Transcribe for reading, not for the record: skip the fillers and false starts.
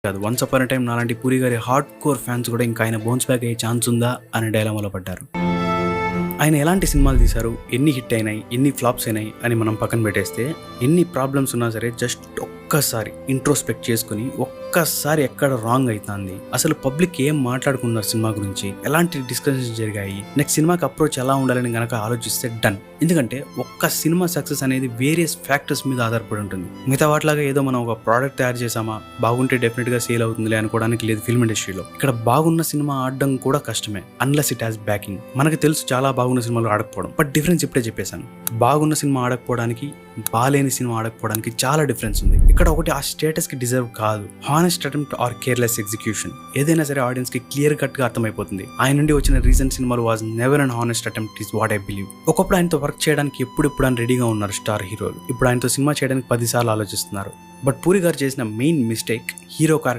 కాదు. Once upon a time నాలాంటి పూరి గారి హార్డ్ కోర్ ఫ్యాన్స్ కూడా ఇంకా ఆయన బౌన్స్ బ్యాక్ అయ్యే ఛాన్స్ ఉందా అనే డైలమాలో పడ్డారు. ఆయన ఎలాంటి సినిమాలు తీశారు, ఎన్ని హిట్ అయినాయి, ఎన్ని ఫ్లాప్స్ అయినాయి అని మనం పక్కన పెట్టేస్తే, ఎన్ని ప్రాబ్లమ్స్ ఉన్నా సరే జస్ట్ ఒక్కసారి ఇంట్రోస్పెక్ట్ చేసుకుని ఒక్కసారి ఎక్కడ రాంగ్ అవుతుంది, అసలు పబ్లిక్ ఏం మాట్లాడుకున్నారు సినిమా గురించి, ఎలాంటి డిస్కషన్స్ జరిగాయి, నెక్స్ట్ సినిమాకి అప్రోచ్ ఎలా ఉండాలని గనక ఆలోచిస్తే డన్. ఎందుకంటే ఒక్క సినిమా సక్సెస్ అనేది వేరియస్ ఫ్యాక్టర్స్ మీద ఆధారపడి ఉంటుంది. మిగతా వాటిలాగా ఏదో మనం ఒక ప్రోడక్ట్ తయారు చేసామా, బాగుంటే డెఫినెట్ గా సేల్ అవుతుందిలే అనుకోవడానికి లేదు ఫిల్మ్ ఇండస్ట్రీలో. ఇక్కడ బాగున్న సినిమా ఆడడం కూడా కష్టమే అన్లెస్ ఇట్ హాస్ బ్యాకింగ్. మనకు తెలుసు చాలా బాగున్న సినిమాలు ఆడకపోవడం, బట్ డిఫరెన్స్ ఇప్పుడే చెప్పేశాను. బాగున్న సినిమా ఆడకపోవడానికి, బాలేని సినిమా ఆడకపోవడానికి చాలా డిఫరెన్స్ ఉంది. ఇక్కడ ఒకటి ఆ స్టేటస్ కి డిజర్వ్ కాదు. Honest attempt are careless execution. ఏదైనా సరే ఆడియన్స్ కి క్లియర్ కట్ గా అర్థమైపోతుంది. ఆయన నుండి వచ్చిన రీసెంట్ సినిమాలు was never an honest attempt is what I believe. ఒకప్పుడు ఆయనతో వర్క్ చేయడానికి ఎప్పుడు అని రెడీగా ఉన్నారు స్టార్ హీరోలు. ఇప్పుడు ఆయనతో సినిమా చేయడానికి 10 సార్లు ఆలోచిస్తున్నారు. బట్ పూరి గారు చేసిన మెయిన్ మిస్టేక్ హీరో